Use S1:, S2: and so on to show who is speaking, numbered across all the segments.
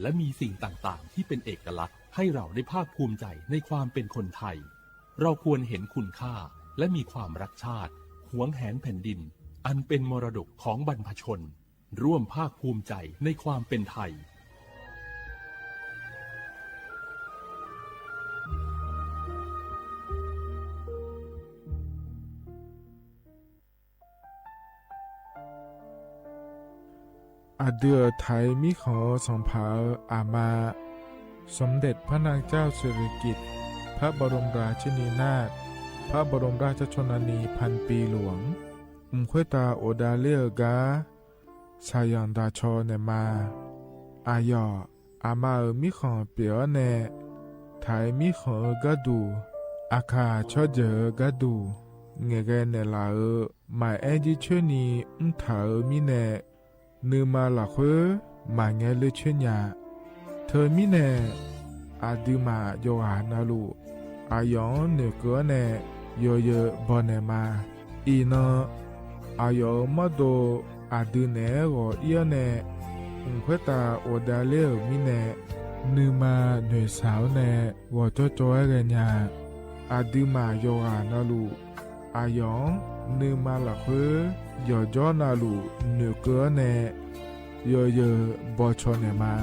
S1: และมีสิ่งต่างๆที่เป็นเอกลักษณ์ให้เราได้ภาคภูมิใจในความเป็นคนไทยเราควรเห็นคุณค่าและมีความรักชาติหวงแหนแผ่นดินอันเป็นมรดกของบรรพชนร่วมภาคภูมิใจในความเป็นไทย
S2: อาเดือไทยมีขอสองผาอามาสมเด็จพระนางเจ้าสิริกิติ์พระบรมราชินีนาถพระบรมราชชนนีพันปีหลวงควยตาโอดาเลียกาชายันดาชอเนมาอายออามามีขอเปียวเนไทยมีขอกะดูอาคาชอเจอกะดูเงเกเนลาหมายแอจิเชนีถามีเนนืมาหลักเฮมาเงเลเชญญาเธอมิเนอาดิมาโยหานาลูอายองเนเกเนโยเยบอนเนมาอีนอายอมาโดอาดิเนโกเอียเนเควตาโอดาเลมิเนนืมาเนสาวเนวอจจอยเรญาอาดิมาโยหานาลูอายองนืมาหลักเฮยอจอนาลูเนเกเนโยเยบอชอเนมา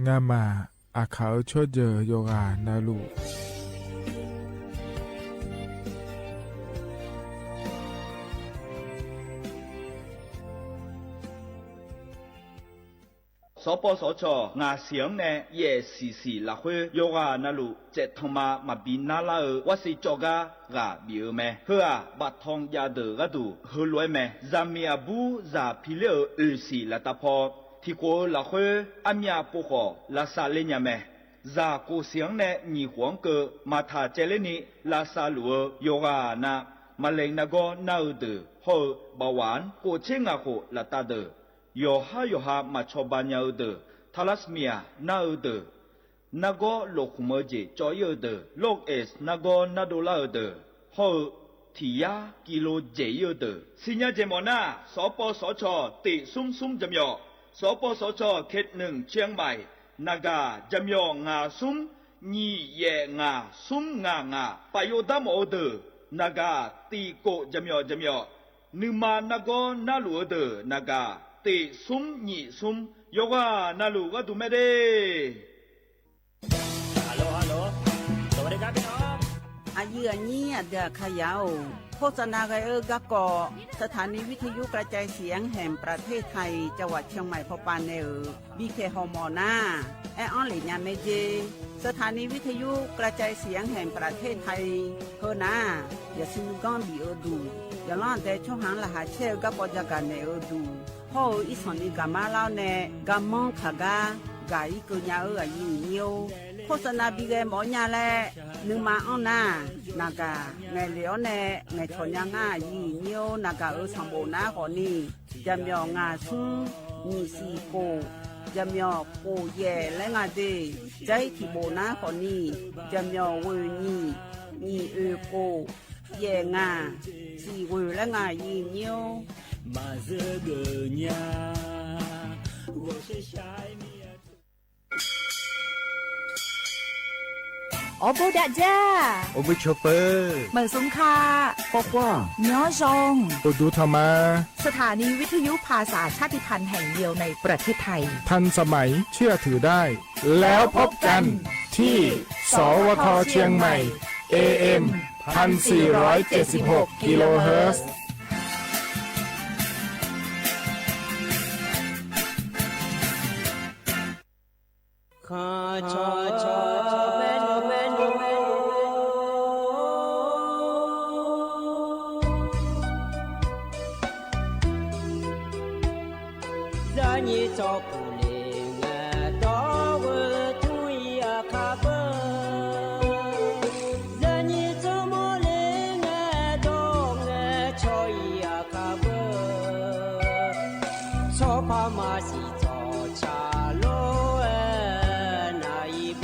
S2: งามาอาเขาชดเจโยกานาลู
S3: สปสชงาเสียงเนเยสีละเฮโยกานาลูเจทมามาบินนาลาวสิจอกากาบิเมเฮือบัดทองยาเดกะดูเฮลวยเมซามีอาบูซาพิเลสีละตาพอที่โกละเฮอามีอาปุโคลาซาเลญาเมซาโกเสียงเนมีหวงเกมาทาเจเลนีลาซาลัวโยกานามาเลงนาโกนาอุดเฮบาวานโกเชงาโคละตาเดโยฮามาชอบานยาอุดทาลัสเมียนาอุดนาโกโลคุมเจจอยอุดโลกเอสนาโกนาโดลาอุดเฮที่ยากิโลเจอุดสิญญาเจมอนาสปสชติซุมจำยอสปสชเขตหนึ่งเชียงใหม่นากาจำยองาซุมนีเยงาซุมงปายดามอดนากาตีโกจำยอนึมานาโกนาลูอดนากาติซุมนีซุมโยกานาลูก็ดูไม่ได้
S4: ฮัลโหลสวัสดีครับพี่น้อง
S5: อายุอันนี้เดือขยาวโฆษณาไกกะกอสถานีวิทยุกระจายเสียงแห่งประเทศไทยจังหวัดเชียงใหม่พอปานเนบีเคฮอมอนาแอออนหลิญาเมเจสถานีวิทยุกระจายเสียงแห่งประเทศไทยเฮนาอย่าซินกอนบีดูอย่าล้อนแต่ช่องหางละหาเชลกะปอจักกันเนดูพออีสอนนี่กะมาเล่าเนกะมองขากากาอีกุญญาอายิเนียวโฆษณาบีเกหมอญาแลนึงมาอ้อนนากาไงเหลียวแน่ไงชนยางายีเนียวนากาสัมโบนาขอนี่จำยองาซุงมีสีโกจำยอโกเย่และงาเดใจที่โบนาขอนี่จำยอเวนี่โกเย่งาสีเวและงายีเนียว
S4: มาเจอเกญา我是小米
S6: 我報達啫，
S7: 我ไม่ชอปเปอร์
S6: เหมือนสงค่า
S7: ป๊อกว่า
S6: ย้อซง
S2: โอดูธรรมา
S6: สถานีวิทยุภาษาชาติพันธุ์แห่งเดียวในประเทศไทย
S2: ทันสมัยเชื่อถือได้ แล้วพบกันที่สวทเชียงใหม่ AM 1476 กิโลเฮิรตซ์
S4: ข้าชอเมนจะนี่จอผู้เลี้ยงดอกทุยอาคาเบจะนี่จอโมเลี้ยงดอกชอยอาคาเบชอบพามาสิจอชาโลนาอีเบ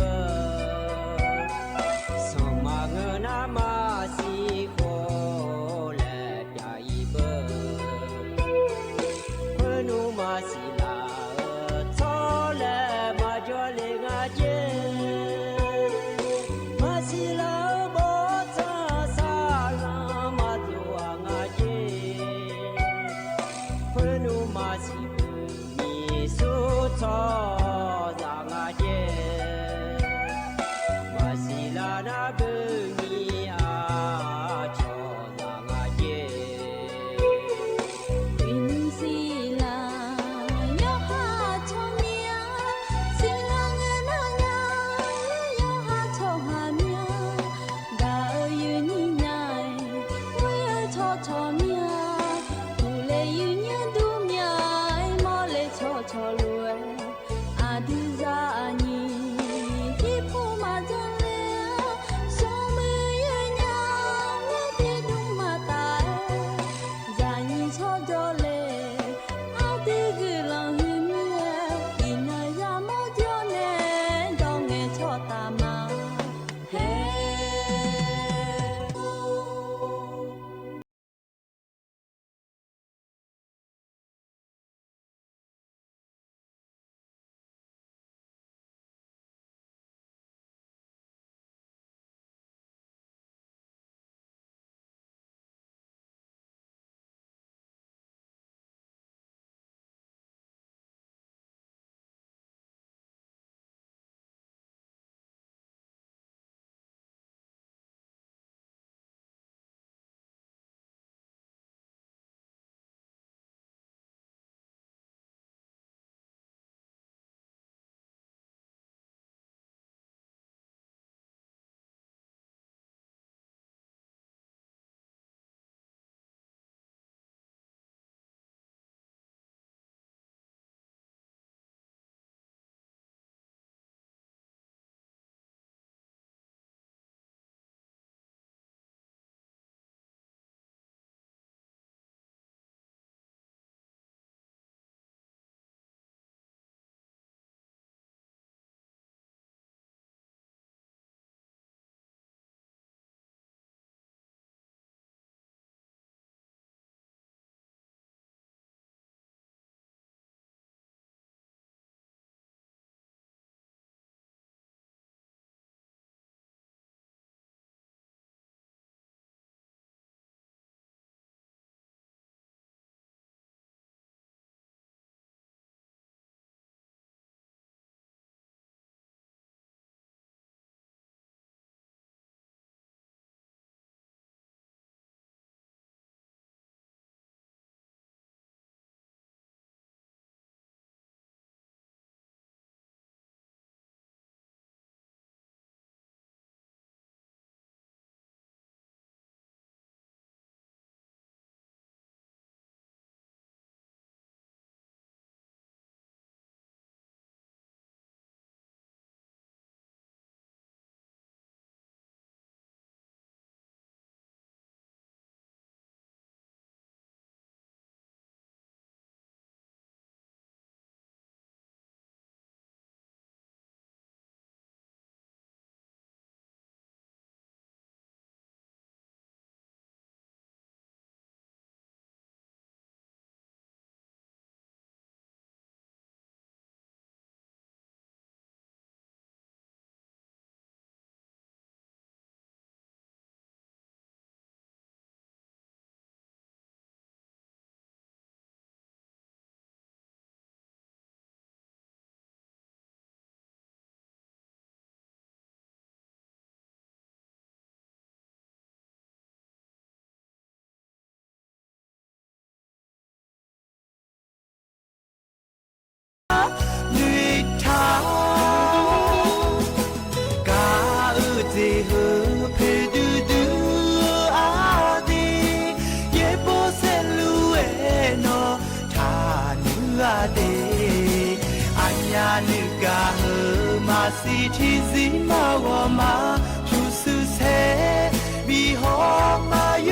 S8: 嘎呵马西提西马我马出苏塞比好马有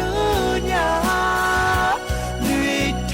S8: 呀绿塔。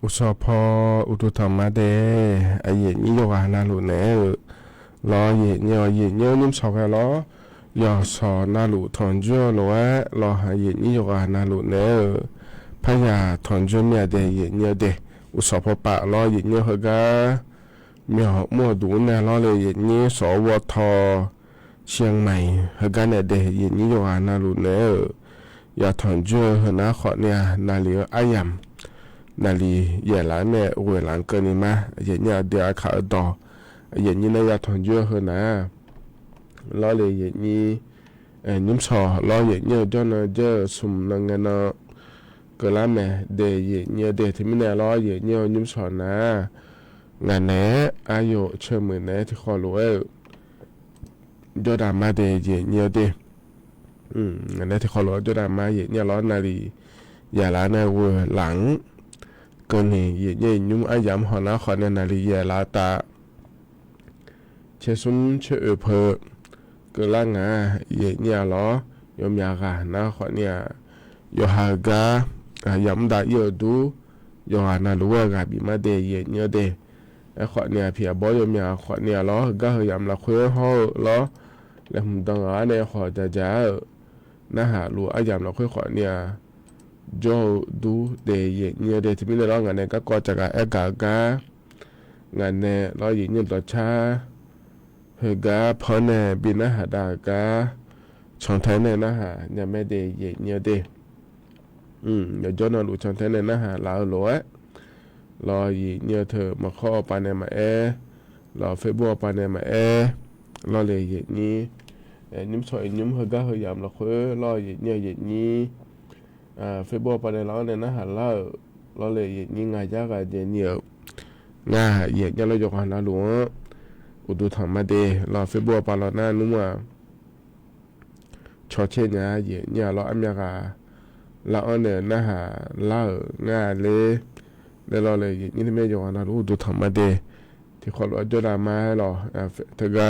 S2: อุสพออุตุธรรมะเดอเยนี่โยกานาลุเนรอเยเนียวเยเนียวนิ่มสอบแล้อยอสอนาลุถอนจั่วโลวะรอหาเยนี่โยกานาลุเนพยาถอนจั่วเมียเดเยเนียวเดอุสพอปะรอเยเนียวเฮกาเมียมัวดูเนรอเลยเยนี่สวทเชียงใหม่เฮกาเนเดเยนี่โยกานาลุเนยาถอนจั่วเฮนาขอเนี่ยนาลีอายัมนาลีเย่หลานเนี่ยเวหลานเกินนี่มาเย่เนี่ยเดี๋ยวขาดอเย่นี่เนี่ยอยากถอนเยอะhơnนะล้อเลยเย่นี่ยิ้มสอล้อเย่เนี่ยจนเจอสุ่มนังเงินเกิดแล้วแม่เดี๋ยวเย่เนี่ยเดี๋ยวที่ไม่แน่ล้อเย่เนี่ยยิ้มสอนะงานแหนอายุเชื่อมือแหนที่ขอรู้จดามาเดี๋ยวเย่เนี่ยเดี๋ยวงานแหนที่ขอรู้จดามาเย่เนี่ยล้อนาลีอย่าล้านเนี่ยเวหลังก็นี่เย่ยุ่งอายามหอนาขอเนี่ยนาลีเย่ลาตาเชซุนเชอเพอก็ล่างอ่ะเย่เนี่ยล้อยมยากานาขอเนี่ยโยฮากายามดาเยดูโยฮานาลัวกาบิมาเดเย่เนี่ยเดไอ้ขอเนี่ยเพียบอยมยาขอเนี่ยล้อกะเฮยามละคุยห้อล้อแล้วมึงต้องอ่ะเนี่ยขอจะจ้านะฮะรู้อายามละคุยขอเนี่ยโจดูเดยเนี่ยเดที่มีในร้องงานเนี่ยก็ก่อจากการกางานเนี่ยร้อยเนี่ยต่อชาเฮกาพอเนี่ยบินนะหาดากาช่องไทยเนี่ยนะฮะเนี่ยไม่เดยเนี่ยเดเดี๋ยวย้อนดูช่องไทยเนี่ยนะฮะลาวหลวยรอเนี่ยเธอมาข้อปานเนี่ยมารอเฟซบุ๊กปานเนี่ยมารอเลยนี่นิ่มสวยนิ่มเฮกาเฮยามละคุยรอเนี่ยนี่เฟซบุ๊กปานเราเนี่ยนะฮะเราเลยยิ่งง่ายจากการเดียนง่ายเหยียดยันเรายกหันหน้าหลวงอุดุธรรมะเดเราเฟซบุ๊กปานเราหน้านุ่มชอเช่นเนี่ยเหยียดเนี่ยเราอเมริกาเราเนี่ยนะฮะเราง่ายเลยแล้วเราเลยยิ่งที่ไม่ยกหันหน้าหลวงอุดุธรรมะเดที่คนเราจดมาให้เราเธอก็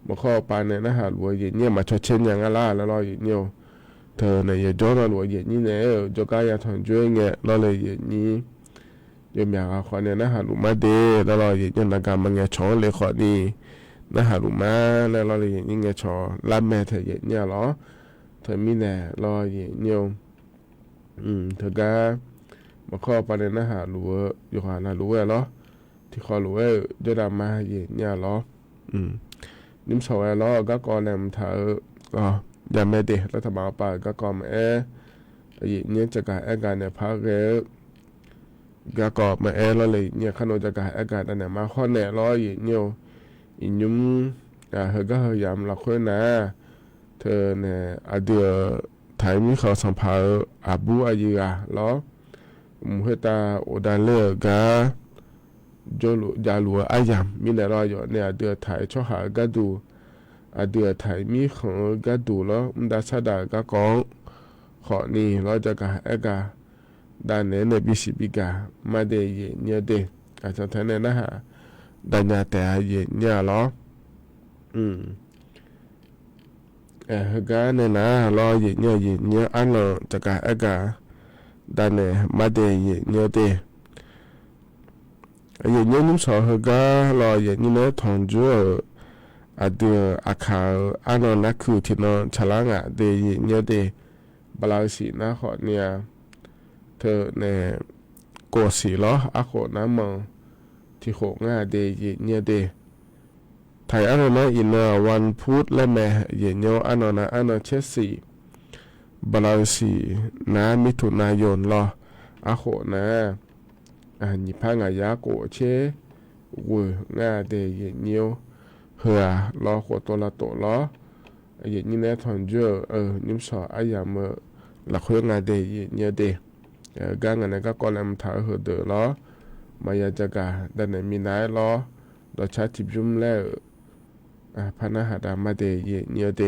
S2: มาข้อปานเนี่ยนะฮะหลวงเหยียดเนี่ยมาชอเช่นอย่างอะไรแล้วเราเหยียดเนี่ยเธอเนี่ยย้อนหลัวเย็นนี่เนี่ยจะกายถอนช่วยเงี้ยเราเลยเย็นนี้ยมอยากขอเนี่ยนะฮะลุมาเดแล้วเราเย็นยันนักการมันเงี้ยช้อนเลยขอนี่นะฮะลุมาแล้วเราเลยเย็นนี่เงี้ยช้อนรับแม่เธอเย็นเนี่ยหรอเธอมีเนี่ยเราเย็นเนี่ยเธอก็มาข้อประเด็นนะฮะลุอยู่หานะลุเหรอที่ขอลุจะดำมาเย็นเนี่ยหรอนิ่มสวยหรอก็ก่อนเนี่ยเธอก็ยามไม่เดรัฐบาลป่าก็กอมเนี่ยจะการการเนี่ยพักก็กอบมาแล้วเลยเนี่ยขนมจะการการอันเนี่ยมาข้อเนี่ยร้อยเนี่ยอินยุ่มเฮก็เฮยามละคนนะเธอเนี่ยเดือไทยมีเขาสัมภาระอาบูอายุอ่ะล้อมุฮตาโอดาเลกาโจลุยาลัวอายามมีเนี่ยร้อยเนี่ยเดือไทยชอบหาก็ดูเดือไทยมีของก็ดูแล้วมันได้ชาดาก็กองขอนี่เราจะกาด้านเนี่ยในบิสิบิกามาเดยเนี่ยเดอาจารย์ท่านเนี่ยนะฮะดันยาแต่เยเนี่ยหรอเฮกาเนี่ยนะรอเยเนี่ยอันเราจะกาด้านเนี่ยมาเดยเนี่ยเดเนี่ยนุ่มสอเฮการอเยเนี่ยทองจั่วเดืออาคาอันนั้นคือที่นอนฉลางเดยเนี่ยเดบลาสีนะขอเนี่ยเธอเนี่ยโกสีล้ออาโคน้ำมังที่โคง่าเดยเนี่ยเดไทยอันนั้นอินวันพุธและแม่เยเนียวอันนั้นเชสีบลาสีนะมิถุนายนล้ออาโคนะ nhị phá ngà giá cổ chế vừa ngà để dễ nhiều hờ lo của tôi là tổ lo dễ như nè thằng chưa nhưng sợ ai mà là khuyên ngà để dễ nhiều để gà ngà này các con làm thở hờ đỡ lo mà giờจะกะดันมีนายรอเราใช้ทิบจุ่มแล้วพานาหาดามาเดเยเนียเด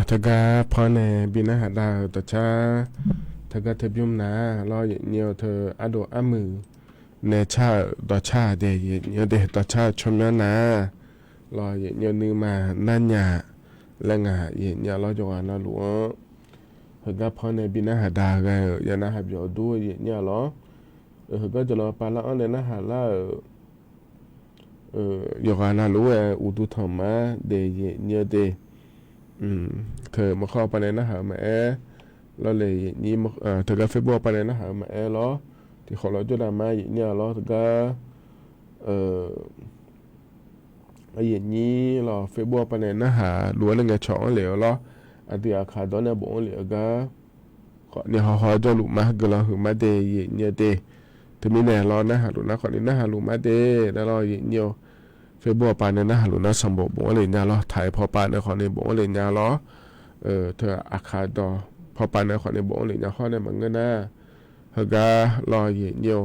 S2: ถ้าก็พอในบินาหาดาวต่อชาถ้าก็เธอยุ่มนะรออย่างเดียวเธออโดอามือในชาต่อชาเดียวเดต่อชาชมนะรออย่างเดียวนึงมานั่นหยาและงาอย่างเดียวรอจวนนะหลวงถ้าก็พอในบินาหาดาวก็อย่านะหับอยู่ด้วยอย่างเดียวหรอก็จะรอปาละอันในนะหาละอยู่กันนะรู้ว่าอุดุธรรมะเดียเดียวเดเธอมาเข้าไปในนะหามาแล้วเลยนี่เธอก็เฟซบุ๊กไปในนะหามาล้อที่เขาเราจะดราม่าอย่างเนี้ยล้อเธอก็อย่างนี้ล้อเฟซบุ๊กไปในนะหาล้วนในช่องเหลวล้ออันที่อาคาดอนเนี่ยบอกเหลวก็เนี่ยเขาจะลุมาก็เราหือมาเดย์อย่างเนี้ยเดย์ถึงมีแน่ล้อนะหาลุนะขอนี้นะหาลุมาเดย์แล้วล้ออย่างเนี้ยเฟซบุ๊กไปในนะหาลุนะสมบูรณ์บอกเลยเนี่ยล้อถ่ายพอปานในขอนี้บอกเลยเนี่ยล้อเธออาคาดอพอปานในขอนี้บอกเลยเนี่ยข้อเนี่ยมันก็น่าเฮก็รออย่างเดียว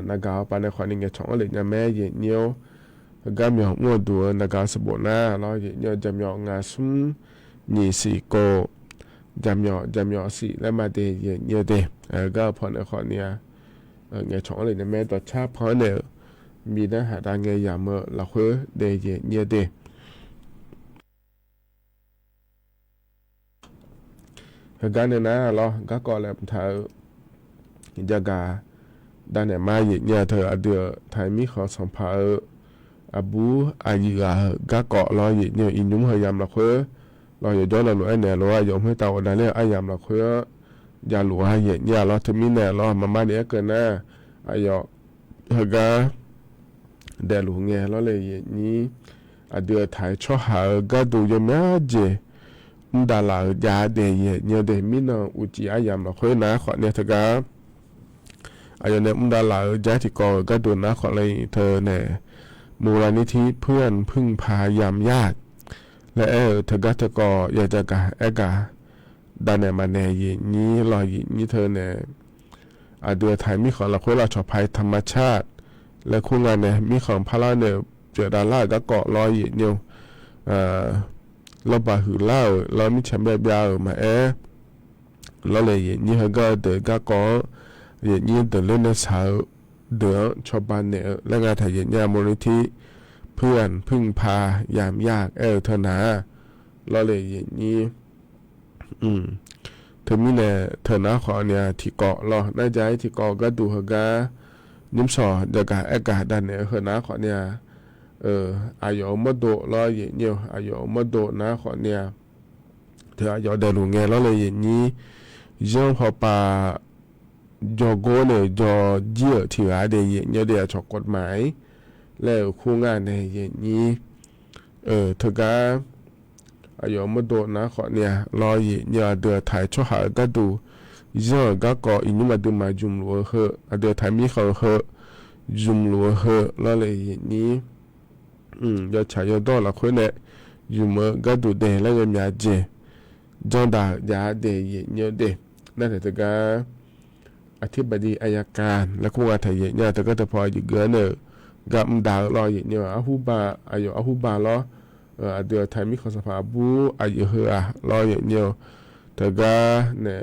S2: นักการปานในขอนี้เนี่ยช่องเลยเนี่ยแม่อย่างเดียวเฮก็มีหัวดูนักการสมบูรณ์นะรออย่างเดียวจำยองาซุ่มยี่สิโกจำยอสิแล้วมาเดย์อย่างเดียวเดก็พอในขอเนี่ยเนี่ยช่องเลยเนี่ยแม่ต่อชาพอเนี่ยมีเนื้อหาดังเงยอย่างเมื่อเราคุยเดย์อย่างเดียวเดการเนี่ยนะเราก็ก่อนแล้วเธอจะกาด้านเนี่ยมาเนี่ยเธอเดือไทยมีขอสัมภาษณ์อบูอายุก็เกาะเราเนี่ยอินยุ่งพยายามเราคุยเราอย่าย้อนเราหน่อยเนี่ยเราอยากให้เต่าได้เนี่ยพยายามเราคุยอย่าหลวงเนี่ยเราถึงมีเนี่ยเรามาเนี่ยเกินนะอายอเธอก็เดี๋ยวหลวงเนี่ยเราเลยนี่เดือไทยชอบหาก็ดูยังไม่เจดาลายาเดียเนี่ยเดมินอุจิอายามเราคุยนะขอเนี่ยเธอก็อายเนี่ยดาลายาที่ก็ดูนะขอเลยเธอเนี่ยมูลนิธิเพื่อนพึ่งพายามญาติและเธอก็อยากจะกะกะดานเนี่ยมาเนี่ยนี้รอนี้เธอเนี่ยเดือไทยมีของเราคุยเราชอบภัยธรรมชาติและคู่งานเนี่ยมีของพระราเนี่ยเจอดาราก็เกาะรอยเนี่ยเราบาหือเล่าเราไม่ใช่แบบยาวมาเราเลยอย่างนี้เขาก็เดือก็ก่ออย่างนี้เดือเล่นในสาวเดือชาวบ้านเนี่ยและงานถ่ายอย่างนี้มูลนิธิเพื่อนพึ่งพายามยากเธอหนาเราเลยอย่างนี้เธอมีเนี่ยเธอหนาขอเนี่ยที่เกาะเราน่าจะที่เกาะก็ดูเขาก็ยิ้มสอเดือกับอากาศดันเนี่ยเธอหนาขอเนี่ยอายุมาโดล้ออย่างเงี้ยอายุมาโดนะขอเนี่ยเธออายุเดินลงเงี้ยแล้วเลยอย่างนี้ย่อพอปาจอโกเนี่ยจอเยี่ยที่ว่าเดียอย่างเงี้ยเดียชอบกฎหมายแล้วคู่งานเนี่ยอย่างนี้เธอก็อายุมาโดนะขอเนี่ยรออย่างเงี้ยเดือถ่ายช่วยหาก็ดูย่อก็ก่ออินมาดูมาจุ่มลัวเหอะเดือถ่ายมีเขาเหอะจุ่มลัวเหอะแล้วเลยอย่างนี้要查要到了回来，有么个都得那个面积，长大也得也要得，那是这个อธิบดีอัยการและคู่งานไทยเนี่ยแต่ก็จะพออยู่เกินเนี่ยกับดาวรออย่างเนี่ยอาหูบาอายุอาหูบาล้อเดือไทยมีข้อสภาบูอายุเหือรออย่างเนี่ยแต่ก็เนี่ย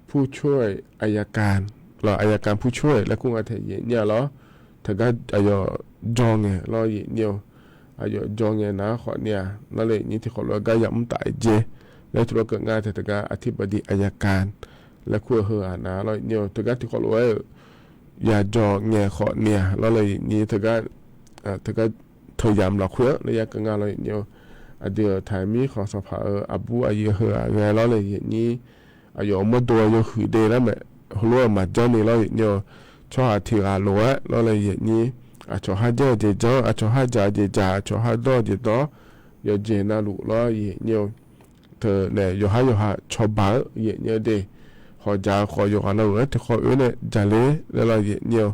S2: ผู้ช่วยอัยการรออัยการผู้ช่วยและคู่งานไทยเนี่ยล้อแต่ก็อายุจองเนี่ยรออย่างเนี่ยอายุจองเนี่ยนะขอเนี่ยนั่นเลยนี่ที่เขาเราก็ย้ำตายเจแล้วธุรกิจงานแต่ก็อธิบดีอัยการและคู่เหือนะเราเนี่ยแต่ก็ที่เขารู้ว่าอย่าจองเนี่ยขอเนี่ยแล้วเลยนี่แต่ก็เธอยามเราคู่ระยะงานเราเนี่ยเดี๋ยวถ่ายมีของสภาอาบูอายุเหือไงแล้วเลยนี่อายุมาตัวอายุคือเดแล้วแม่รู้ว่ามาจอนี่เราเนี่ยชอบที่อาลัวแล้วเลยนี่ชอบหาเจอเจอชอบหาจ่าเจจ่าชอบหาดอเจดออย่าเจน่ารู้แล้วเนี่ยเธอเนี่ยอยู่หาชอบบ้าเนี่ยเดขอจ่าขออยู่กันแล้วแต่ขอเนี่ยจ่าเล่แล้วเราเนี่ย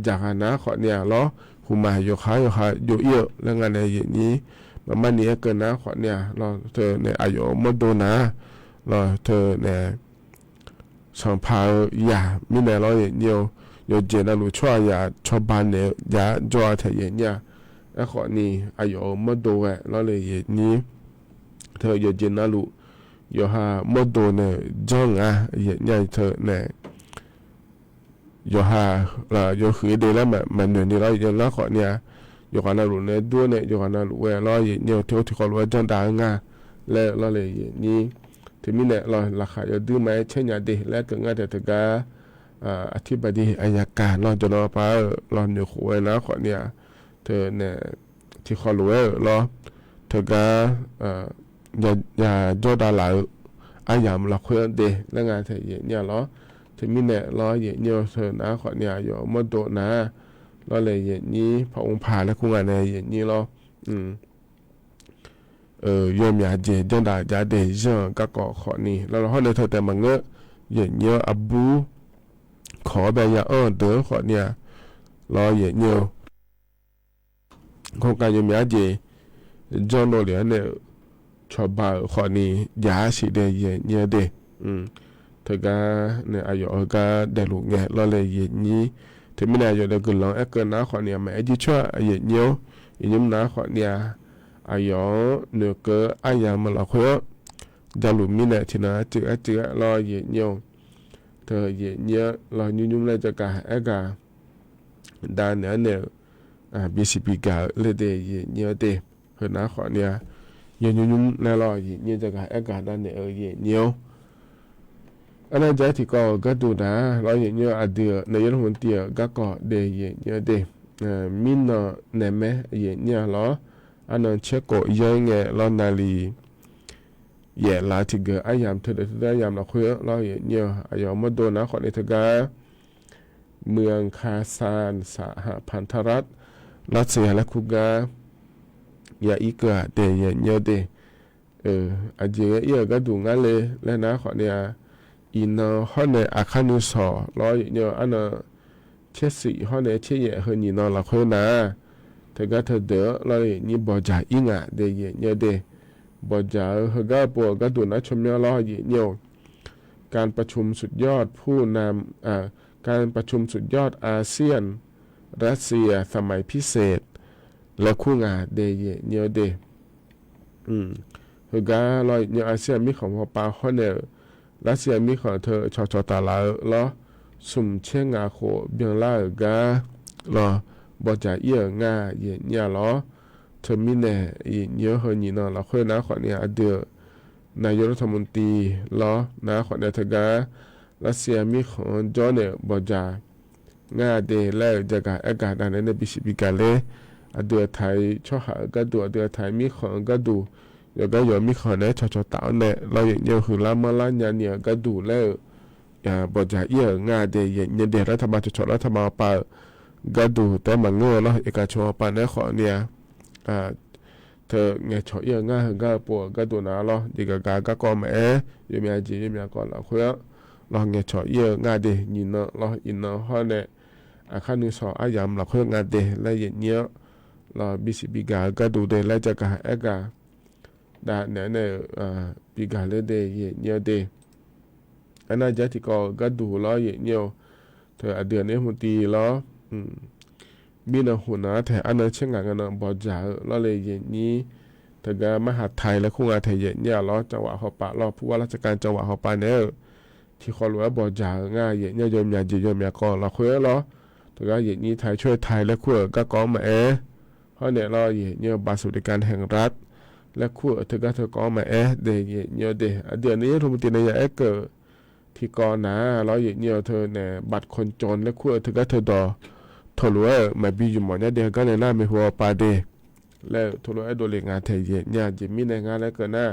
S2: จากนั้นขอเนี่ยล้อหูมาอยู่หาอยู่เยอะแล้วงานเนี่ยนี้มันเนี่ยเกินนะขอเนี่ยเราเธอเนี่ยอายุไม่โดนนะเราเธอเนี่ยสัมภาระยามีเนี่ยเราเนี่ย有见到路出呀，出班的呀，做太阳呀，然后呢，还有么多哎，那里也你เธออย่าเจนนะลูอย่าหาหมดโดนจ้องอย่าใหญ่เธอเนี่ยอย่าหาอย่าขืนเดแล้วมันเหนื่อยนี่เราอย่าละขอเนี่ยอย่ากันนะลูเนี่ยด้วยเนี่ยอย่ากันนะลูเราอย่าเที่ยวที่เขาว่าจังด่างแล้วเราเลยนี่ถึงมีเนี่ยเราราคาอย่าดื้อไหมเช่นอย่างเดียวแล้วก็ง่ายแต่ถึงก็อธิบดีอายการเราจะรอป้าเราเหนือหัวนะขอเนี่ยเธอเนี่ยที่เขารู้เราเธอก็อย่าโจดาหลายอายามเราคุยเดแล้วงานเธอเนี่ยเราถึงมีเนี่ยเราเนี่ยเธอนะขอเนี่ยอยู่หมดโดนะเราเลยนี้พระองค์ผ่าและคุณงานเนี่ยนี้เรายอมยาเจจังดาจาเดจงก็ก่อขอนี่แล้วเราให้ในเธอแต่มันเงอะเนี่ยอับูขอแบบอย่าเด้อขอเนี่ยรอเนี่ยโครงการยอมยาเจจงโนเหลียเนี่ยชอบบ่าวขอนี่ยาสิเดเนี่ยเดเธอก็เนี่ยอายุก็ได้ลูกเนี่ยเราเลยนี้ถึงไม่ได้อายุเด็กกุลองเกินนะขอเนี่ยไม่ได้ช่วยเนี่ยยิ้มนะขอเนี่ยอายุเนื้อเกออายามาละคุยจะหลุมมีเนี่ยทีน่ะจื้อรอเนี่ยเธอเนี่ยรอยุ่มเลยจะกะกะด้านเนี่ยBCP กะเลยเดเนี่ยเดเห็นนะขอเนี่ยยุ่มแล้วรอเนี่ยจะกะกะด้านเนี่ยเนี่ยอันนั้นใจที่ก็ดูนะเราเนี่ยอดีตในยุคหุ่นเตี้ยก็เดเนี่ยเดมินเนี่ยแม่เนี่ยรออันนั้นเช็คก็ยังไงเรานาลีลาที่เกิดอายามเธอได้ยามเราคุยเราเนี่ยอายามมาโดนนะขอในเธอการเมืองคาซานสหพันธรัฐรัสเซียและคุกาอีกเดเนี่ยเดอาจจะก็ดูงั้นเลยแล้วนะขอเนี่ยอินห้องในอาคารนุสเราเนี่ยอันนั้นเช็ดสีห้องในเชี่ยเฮนี่นอนเราคุยนะเธอก็เธอเด้อเรานี่บอจ่าอิงเดเนี่ยเดบอจ่าเฮก็ปวดก็ดูนะชมเนี่ยเราเนี่ยการประชุมสุดยอดผู้นำการประชุมสุดยอดอาเซียนรัสเซียสมัยพิเศษและคู่งาเดเนี่ยเดเฮก็เราเนี่ยอาเซียนมีของปาฮอนเนอร์รัสเซียมีของเธอชอตาลาล้อสุ่มเชียงงาโคเบียงล่ากาล้อบอจ่าง่าเนี่ยล้อเธอมีเนี่ยเยอะเฮนี่นอนเราค่อยนะขอเนี่ยเดือนายกรัฐมนตรีล้อนะขอเนี่ยเธอการัสเซียมีของจอเนี่ยบอจ่าง่าเดแล้วจะกะอากาศอันนั้นบิชิบิกาเลเดือไทยชอหาก็ดูเดือไทยมีของก็ดูเดี๋ยวก็ยอมมีของเนี่ยชอตาเนี่ยเราอย่างเดียวคือละมาละเนี่ยก็ดูแล้วบอจ่าง่าเดเนี่ยเดรัฐบาลชอรัฐบาลป่าก็ดูแต่มันเงือเนาะเอกชนปานได้ขอเนี่ยเธอไงชอง่ายก็ปวดก็ดูนะเนาะดีก็ก็แม่ยมีอาจียมีก่อนละคุยเราไงชอง่ายเดยินเนาะเราอินเนาะห้อเนี่ยขั้นนึงสออายามเราคุยง่ายเดและอย่างเนี้ยเราBCPก็ดูเดและจะกะกะด่านเนี่ยปีกาเลเดเนี่ยเดอันนั้นจะที่ก็ดูเราอย่างเนี้ยเธอเดือนนี้มันตีล้อมีนหัวหน้าแต่อันนั้นเช่นกันบอจ่าเราเลยอย่างนี้แต่ก็มหาไทยและคู่งานไทยเนี่ยเราจังหวะเขาปะเราผู้ว่าราชการจังหวะเขาปะเนี่ยที่เขารู้ว่าบอจ่าง่ายเนี่ยยอมยาจียอมยาก่อนเราคุยแล้วแต่ก็อย่างนี้ไทยช่วยไทยและคู่ก็ก้องมาเพราะเนี่ยเราเนี่ยบัตรสวัสดิการแห่งรัฐและคู่เธอก้องมาเดเนี่ยเดือนนี้ทุกทีในยาเกิดที่ก่อนนะเราเนี่ยเธอเนี่ยบัตรคนจนและคู่เธอดอทรู้ว่ามาบีอยู่หมดเนี่ยเด็กก็ในหน้าไม่หัวปาเดแล้วทรู้ว่าโดนงานไทยเนี่ยจะมีในงานแล้วเกินหน้า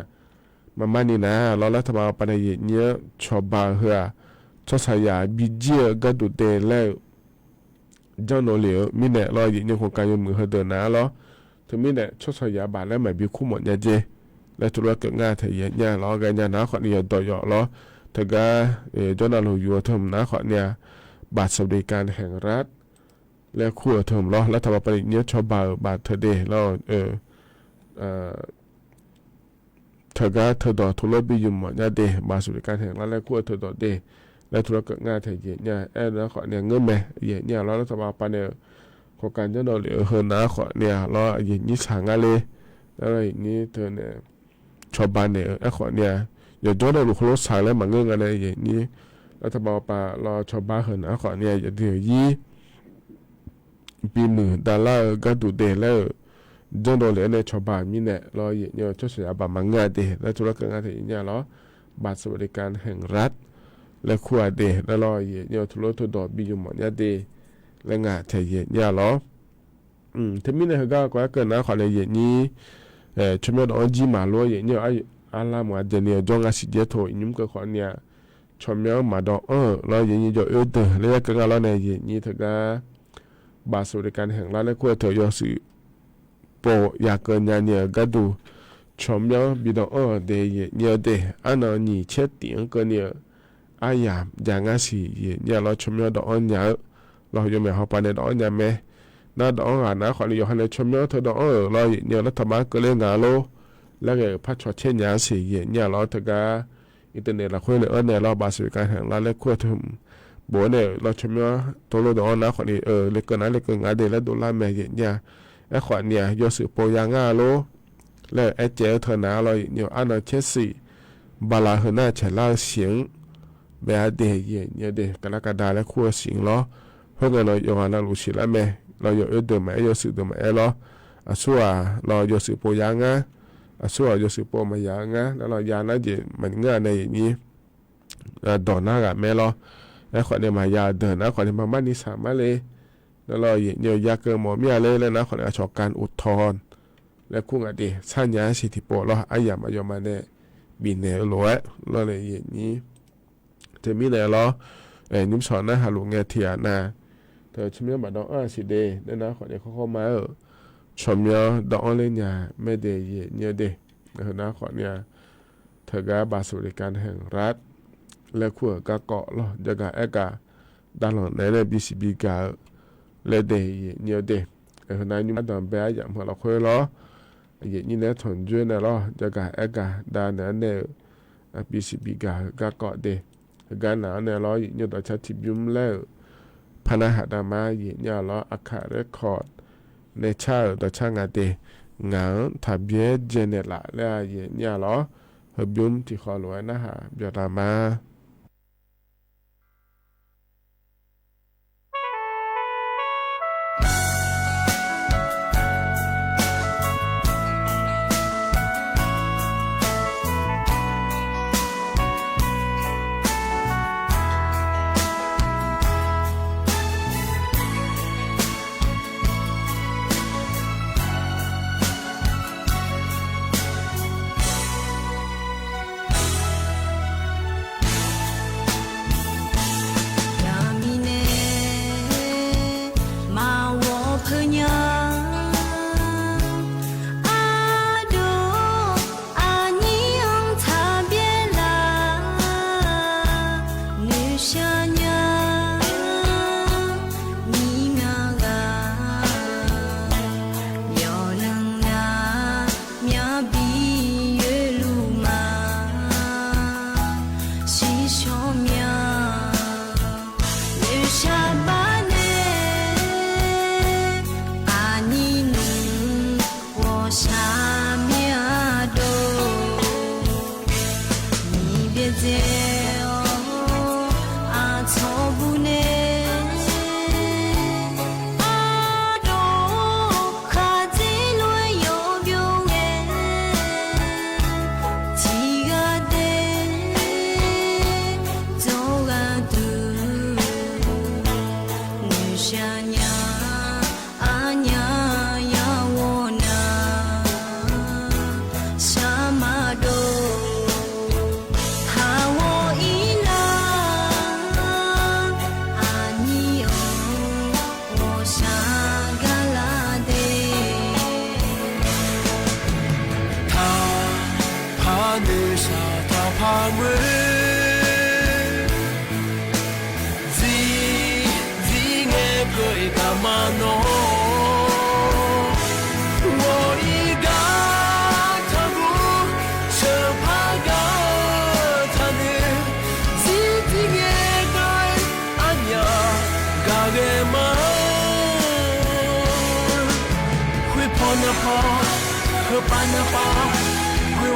S2: มันนี่นะเรารัฐบาลปนเนี่ยชอบบาเหือชอบสายบีเจียก็ดูเดแล้วเจ้าโนเหลียวมีเนี่ยเราเนี่ยโครงการยมือเดินนะเราถึงมีเนี่ยชอบสายบาทแล้วมาบีคู่หมดเนี่ยเจแล้วทรู้ว่าเกิดงานไทยเนี่ยเรากันเนี่ยนะขอเนี่ยต่อยอเราแต่ก็เจ้าหน้าที่อยู่ทำนะขอเนี่ยบัตรสวัสดิการแห่งรัฐและคู่เทอมล้อรัฐบาลปริญญาชอบบาทเธอเดแล้วเธอก็เธอดอทุลบิยุมเนี่ยเดบาสุริการแห่งรัฐและคู่เธอดอเดและธุรกิจงานไทยเนี่ยแล้วขอเนี่ยเงื่อนแม่เนี่ยเรารัฐบาลปานเนี่ยโครงการเจ้าหน้าที่นะขอเนี่ยเราอย่างนี้สั่งอะไรแล้วอย่างนี้เธอเนี่ย ชาวบ้านเนี่ยไอ้ขอเนี่ยอย่าโดนเราลูกโลสายแล้วมาเงื่อนอะไรอย่างนี้รัฐบาลป่ารอชาวบ้านเห็นไอ้ขอเนี่ยอย่าเดี๋ยวยี่ปีมือดาราก็ดูเดแล้วจนโดนเลยในชาวบ้านมีเนี่ยรอเนี่ยช่วยเสียบามังงาเดและธุรกิจงานที่เนี่ยรอบัตรสวัสดิการแห่งรัฐและขวดเดแล้วรอเนี่ยธุรกิจดอกบิยุมเนี่ยเดและงานที่เนี่ยรอที่มีเนี่ยก็เกิดนะขอเลยอย่างนี้ช่วยเอาจีมาล้วยเนี่ยอาลามาเดเนี่ยจงอาศัยโถยุ่งกับขอเนี่ยช่วยมาดอกเราอย่างนี้จะเดแล้วก็งานเราเนี่ยอย่างนี้ถึงก็บัตรสวัสดิการแห่งรัฐและขวดเถอะยอสื่อปอยากเกินเนี่ยก็ดูชมยอบิดเดย์เนี่ยเดอันนั้นนี่เช็ดติ้งก็เนี่ยอายามอย่างงั้นสิเนี่ยเราชมยอดอกเนี่ยเราอยู่ไม่หอบไปในดอกเนี่ยไหมน่าดอกอ่ะนะขอเรียกให้ชมยอเธอดอกเราเนี่ยรัฐบาลก็เล่นงานโลแล้วก็พัฒนาเช่นอย่างสิเนี่ยเราถึงก็อินเทอร์เน็ตเราคุยเลยเนี่ยเราบัตรสวัสดิการแห่งรัฐและคุยถึงบัวเนี่ยเราชมยอตัวเราดอกนะขอเรียกเล็กเกินนะเล็กเกินงานเดแล้วดูแลแม่เนี่ยไอ้ขวัญเนี่ยยอสืบโปยางาโลแล้วไอ้เจ้าเธอหนาเราเนี่ยอันนั้นเช่นสิบาลาเฮน่าเฉลาเสียงแบบเดียเนี่ยเด็กกรกฎาและขั้วสิงล้อเพื่อนเราอยู่งานลูชิละแม่เราอยู่เดิมแม่ยอสืบเดิมแม่ล้อสัวเรายอสืบโปยางาสัวยอสืบโปมายางาแล้วเรายาน่าจะมันง่ายในนี้ดอนหน้ากับแม่ล้อไอ้ขวัญเนี่ยมายาเดินนะขวัญเนี่ยมาบ้านนี้สามารถเลยแล้วเราเนี่ยยาเกินหมอเมียเลยแล้วนะขอในชอบการอุทธรณ์และคู่กันดีสัญญาสิทธิโปรเราอายามายมาเนี่ยบินเนี่ยรวยเราเลยอย่างนี้จะมีเนี่ยเรานิ่มสอนนะฮะลุงเงี้ยเทียนะเธอชิมยาบัดดอกสิเดเนี่ยนะขอเนี่ยเขาเข้ามาชมยาดอกเลยเนี่ยไม่เดย์เนี่ยเดนะขอเนี่ยเธอก็บัตรสวัสดิการแห่งรัฐและคู่ก็เกาะเราจะก็เอกาด้านหลังในบีซีบีกาเลยเดย์เนี่ยเดนั้นยุ่งตอนแบยอย่างพอเราคุยล้ออย่างนี้เนี่ยถอนจุนเนี่ยล้อจะกะเอกะด้านนั้นเนี่ยบีซีบีกะเกาะเดกันหนาเนี่ยล้ออย่างนี้ต่อชัดทิบยุ่มแล้วพนักหัดมาอย่างนี้ล้ออาคาเรคคอร์ดในชาต่อช่างเดงานทะเบียนเจเนล่าแล้วอย่างนี้ล้อหับยุ่มที่ขอรวยนะฮะเบียดมา
S8: พอเพื่อปานพอเพื่อ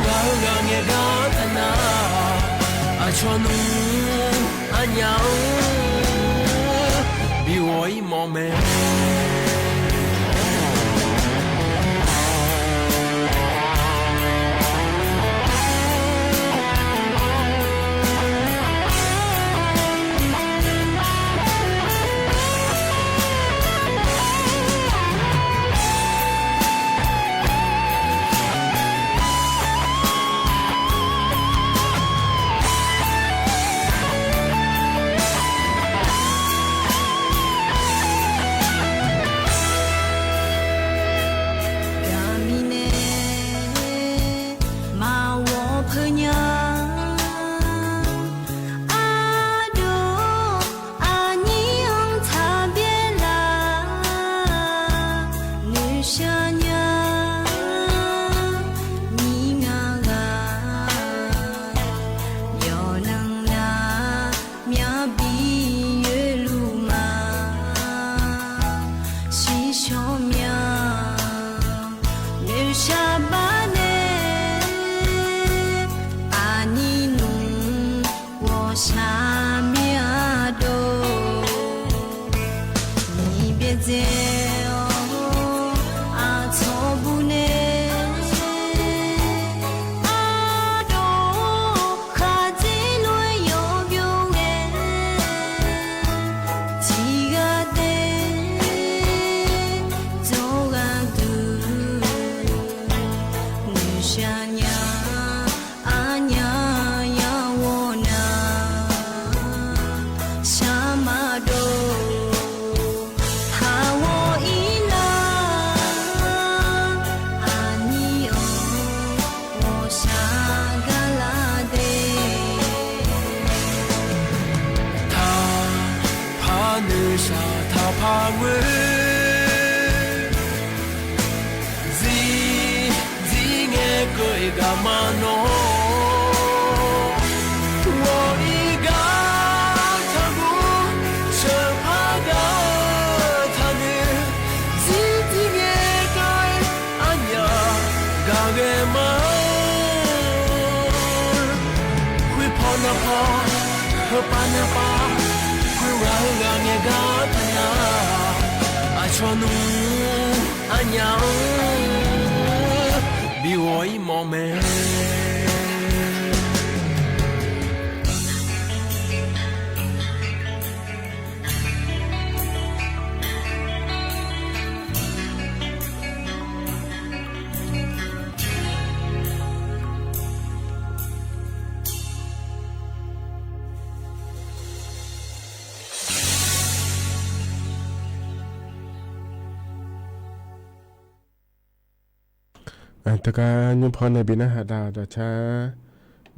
S2: ตะการยุพรในบินาหาดาวดาชา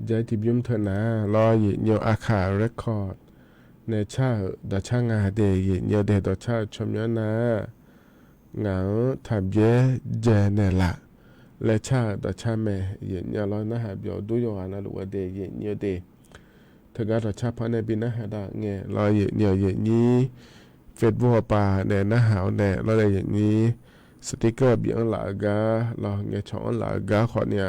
S2: ใจทิบยุมเถนะรอหยิเนียวอาคาเรคคอร์ดในชาดาชางาเดยหยิเนียวเดดาชาชมยนาเหงาทับเยเจเนละและชาดาชาเมหยิเนียวรอนะหาเบียวดูโยอานาลุวเดหยิเนียวเดเถกาดาชาพอในบินาหาดาเงรอหยิเนียวหยินี้เฟซบุ๊กป่าในนะหาวในรอเลยหยินี้สติกเกอร์เบียงหลากาเราเงยช่องหลากาขอเนี่ย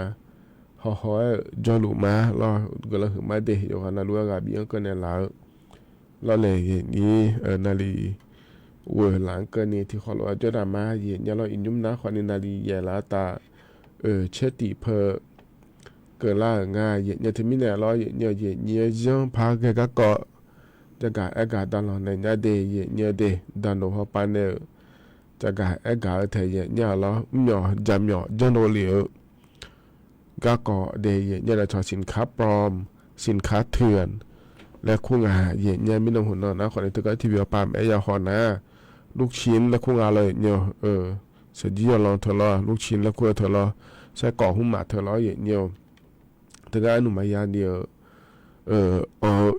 S2: หอยจอลุมาเราก็เลยมาเดอยู่กันนะรู้ว่าเบียงก็เนี่ยหลาเราเลยนี่นาลีเวหลังก็นี่ที่ขอเราจะดามาเย็นเนี่ยเราอินยุมนะขอนี่นาลีแย่ละตาเชติเพอเกิดล่างาเย็นเนี่ยที่มีเนี่ยเราเย็นเนี่ยยังพาเกก็เกาะจะกะอากาศตลอดในเนี่ยเดเย็นเนี่ยเดดันโดพอปานเนี่ยจะกะอากาศเทเย็นเนี่ยเราหย่อจำหย่อจนโดเหลียวก็ก่อเดยเนี่ยเราชอสินค้าปลอมสินค้าเถื่อนและคู่งาเย็นเนี่ยไม่ต้องหุ่นนอนนะคนในตึกที่วิวปามยาหอนะลูกชิ้นและคู่งาเลยเนี่ยเสร็จยี่ลองเธอรอลูกชิ้นและคู่เธอรอใช้ก่อหุ่มหมาเธอรอเย็นเนี่ยตึกหนุ่มยาเดียว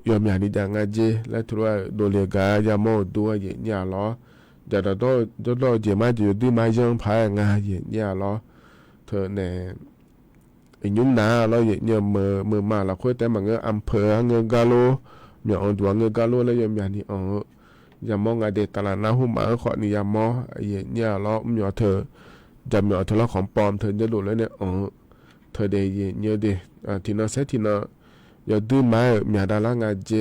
S2: ยอมยานิดังอาเจและถือว่าโดเลกายาโมตัวเย็นเนี่ยล้อจะต้องเจมาอยู่ด้วยไม้ยังพายงาเย็นเนี่ยล้อเธอเนี่ยยุ่งนาเราเนี่ยมือมาเราคุยแต่บางเงอำเภอเงกาโลมีอ่อนตัวเงกาโลแล้วยังมีอย่ามองเดตลาดน้ำหุ่มมาขอนี่ยามอเนี่ยเรามีเธอจะมีเธอแล้วของปลอมเธอจะดูแล้วเนี่ย เธอเดย์เยอะเดที่นอเซที่นอยอดื้อมาเมียดาลางาเจ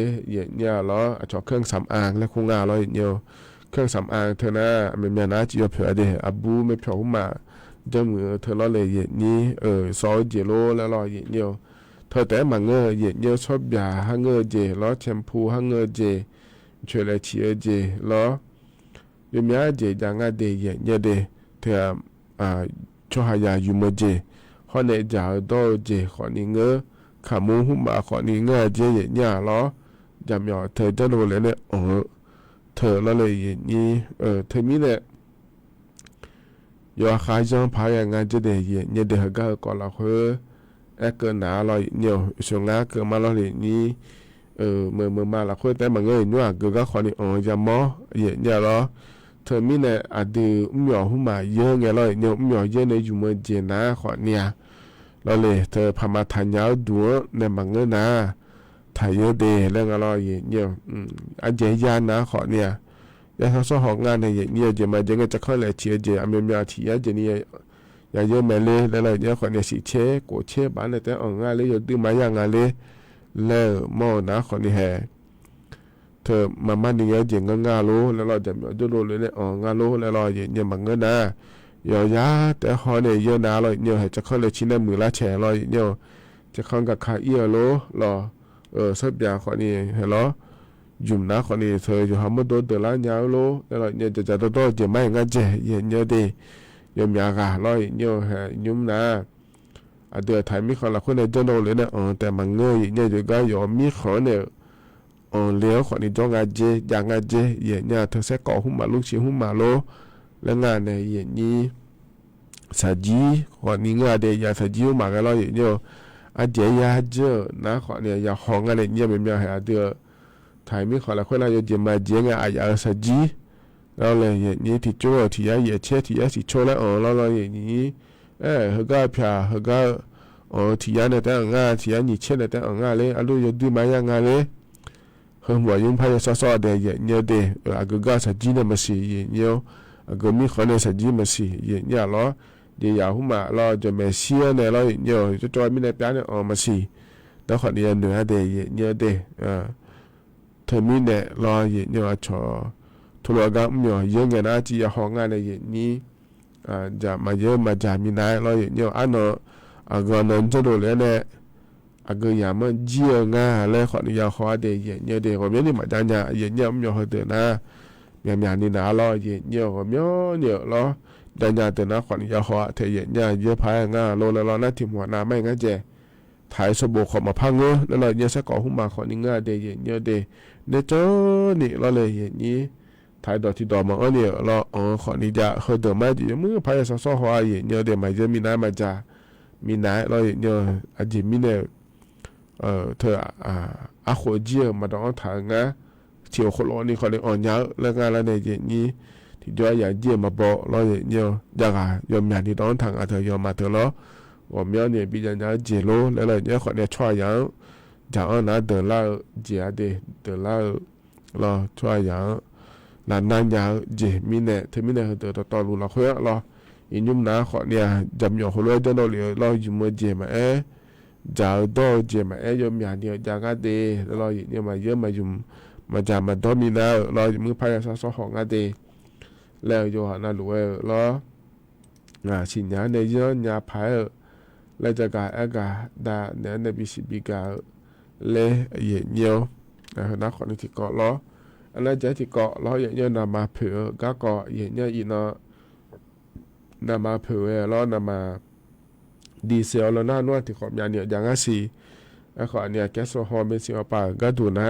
S2: เนี่ยล้อจอเครื่องสำอางและคงงาล้อเยอะเครื่องสำอางเธอนะไม่เมียนะจีเผื่อเดอบูไม่เผื่อหุ่มมาเดิมมือเธอล้อเลยนี้ซอยเจโลแล้วล้อเยอะเธอแต่มาเงยเยอะชอบยาฮังเงยเจล้อแชมพูฮังเงยเจช่วยเลยเชียเจล้อยมีอาเจจางาเดเยเดเธอช่วยหายาอยู่มาเจขอในจ่าดอเจขอนี่เงอขามูหุ่มมาขอนี่เงยเจเนี่ยล้อจำยอเธอจะรู้เลยเนี่ยเธอแล้วเลยนี่เธอมีเนี่ยยอขายจังพายงานจะเดเนี่ยเดหก็ก่อนละเฮ้เกินหนาลอยเนี่ยช่วงงาเกินมาลอยนี่เมื่อมาละค่อยแต่มาเงยนัวก็ขอนี่จะมอเนี่ยล้อเธอมีเนี่ยอาจจะหย่อหุ่มมาเยอะไงลอยเนี่ยหย่อเยอะในอยู่เมื่อเจนะขอเนี่ยเราเลยเธอพามาทานยาวดัวในบางเงินนะถ่ายเยอะเดเรื่องอะไรเนี่ยอาเจียนนะขอเนี่ยยาทั้งสองหงานในเนี่ยจะมาเจอจะเข้าเลยเชียเจอเมริกาที่อาเจเนี่ยยาเยอะแม่เลยแล้วเนี่ยขอเนี่ยสิเชกูเชบ้านเนี่ยแต่งานเลยอยู่ดื้อมาอย่างงานเลยแล้วมอนะขอนี่แฮเธอมามันนี่เจงงานโลแล้วเราจะดูโลเลยเนี่ยงานโลแล้วเราเนี่ยบางเงินนะยอยาแต่ขอเนี่ยเยอะนะเราเนี่ยจะเข้าเลยชิ้นในมือละแฉเราเนี่ยจะเข้ากับขาเอียโลรอสับยาขอนี่เห็นหรอยุ่มนะขอนี่เธออยู่หามาโดนเดือดล้านยาวโลแล้วเราเนี่ยจะโดนจะไม่งั้นเจเนี่ยดียมยากาเราเนี่ยฮะยุ่มนะเดือดไทยมีคนละคนในเจ้าโลเลยเนี่ยแต่มันเงยเนี่ยจะก็ยอมมีขอเนี่ยเลี้ยวขอนี่จ้องงานเจอย่างงานเจเนี่ยเธอsẽก่อหุ่มมาลูกชิ้นหุ่มมาโลแล้วงานในนี้สัจจีขอนี่งานเดียสัจจีหุ่มมากันเราเนี่ยอาเจียเจอนะขอเนี่ยอย่าห้องอะไรเนี่ยไม่มีอะไรเดือไทยมีขอละคนเราจะเจมาเจียงอาอย่าสัจจีเราเลยเนี่ยที่โจ้ที่ยาเยเชที่ยาสิโชแล้วเราอย่างนี้เฮก็เพียเฮก็ที่ยาเนี่ยแต่งานที่ยานี่เชเนี่ยแต่งานเลยอาลูยดูมาอย่างงานเลยเฮหัวยิ่งพายซอเดียเนี่ยเดก็สัจจีเนี่ยมาสิเนี่ยก็มีคนเนี่ยสัจจีมาสิเนี่ยล้อเดี๋ยวหุ่มมาเราจะไม่เสียเนี่ยเราเนี่ยจะจอยมีในปีเนี่ยมาสิแล้วคนเนี่ยเหนือเดียเนี่ยเดเธอมีเนี่ยเราเนี่ยชอทุลกะเนี่ยเยอะเงินนะจีห้องงานเนี่ยนี่จะมาเยอะมาจะมีนายเราเนี่ยอันนั้นก็นั่นจะดูเลยเนี่ยก็อย่ามาเจียงาเลยคนเนี่ยเขาเดียเนี่ยเดก็ไม่ได้มาจันยาเนี่ยไม่เอาเดือนะเนี่ยนี่นะเราเนี่ยก็เนี่ยเราดันยาเตนะขวัญยาหัวเทียนยาเยอะพายงาโลละล้อหน้าทิมหัวนาไม่งั้นเจถ่ายสบู่ขอมาพังเงอแล้วเราเนี่ยสักก่อหุ่มมาขอนี่งาเดยเนี่ยเดเนเจ้านี่เราเลยอย่างนี้ถ่ายดอกที่ดอกมาเนี่ยเราขอนี่จะเฮเดอร์มาจีมือพายสักซ้อหัวเนี่ยเดมาจะมีน้ำมาจ่ามีน้ำเราเนี่ยอาจจะมีเนี่ยเธออาขวเจียมาดองถ่ายงาเที่ยวคนล้อนี่เขาเลยยาวแล้วงานแล้วเนี่ยอย่างนี้ที่จะอยากเยี่ยมมาบอกเราเนี่ยอยากยอมอย่างที่ต้องทางอาเธอยอมมาเถอะล้อว่าเมื่อเนี่ยปีจันทร์เจโลแล้วเนี่ยคนเนี่ยช่วยอย่างจากนั้นเดินเล่าเจียเดินเล่าเราช่วยอย่างนั้นอย่างเจมีเนี่ยเธอมีเนี่ยเดินต่อรู้เราคุยเราอินยุ่มนะคนเนี่ยจำอย่างคนรวยจะเราเลยเราอยู่เมื่อเจมาจะต่อเจมายอมอย่างเนี่ยจากนั้นเดเราเนี่ยมาเยอะมาอยู่มาจากมาดอมินาเรามือพายซอของกันเดแล้วโยหานาลูล้อสิญญาในเยอะญาพายแล้วจะกาดาเนี่ยในบิสิบิกาเลเยียวนักคนที่เกาะล้ออันนั้นจะที่เกาะล้อเยอะนามาเผือก็เกาะเยอะอีนอนามาเผือล้อนามาดีเซลแล้วน่านวดที่ขอบยาเนี่ยอย่างนั้นสิไอ้ขอเนี่ยแก๊สโซฮอลเป็นสิ่งป่าก็ดูนะ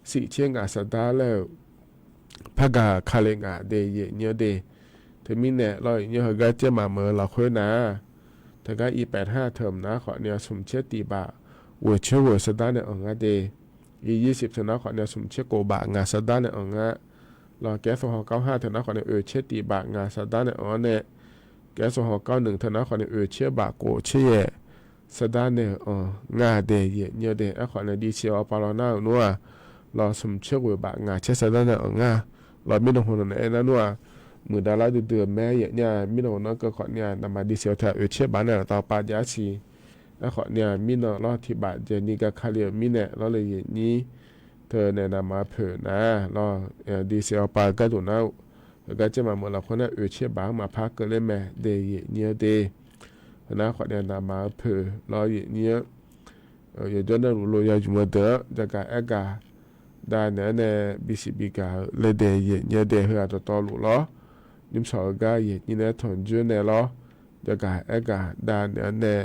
S2: สิเชียงอาสดาแล้วพากาคาเลงาเดยเนี่ยเดเธอมีเนี่ยเราเนี่ยเขาก็จะมาเมื่อเราคุยนะเธอก็E85เทอมนะขอเนี่ยสมเชติบะเวชเวสดาเนี่ยงาเดE20เธอนะขอเนี่ยสมเชโกบะงาสดาเนี่ยงาเราแก๊สโซฮอล95เธอนะขอเนี่ยเชติบะงาสดาเนี่ยเนี่ยแก๊สโซฮอล91เธอนะขอเนี่ยเชบะโกเชเยสดาเนี่ยงาเดยเนี่ยเดไอ้ขอเนี่ยดีเชียวปาลอน่านัวเราสมเชื่อว่าบางงาเชื่อสะด้านงาเราไม่ต้องห่วงในนั้นว่า มือดาราเดือดแม่เนี่ยมิโนเนาะก็ขอเนี่ยนำมาดิเซลแถวเชื่อบานเนี่ยต่อปาญาชีแล้วขอเนี่ยมิโนรอที่บาดเจนี่ก็คาเรียมิเนี่ยเราเลยอย่างนี้เธอเนี่ยนำมาเผยนะรอดิเซลปาก็ดูนะก็จะมาเมื่อเราคนเนี่ยเชื่อบางมาพักก็เลยแม่เดย์เนี่ยเดย์นะขอเนี่ยนำมาเผยรออย่างนี้อย่าจนนั้นรู้อย่าจุ่มเด้อจะการเอกาได้เนี่ยบิสิบิกาเลยเดย์เนี่ยเดย์เหือต่อรู้ล้อนิมสอกาเยนี่เนี่ยถอนจุนเนี่ยล้อจะการเอกาได้เนี่ย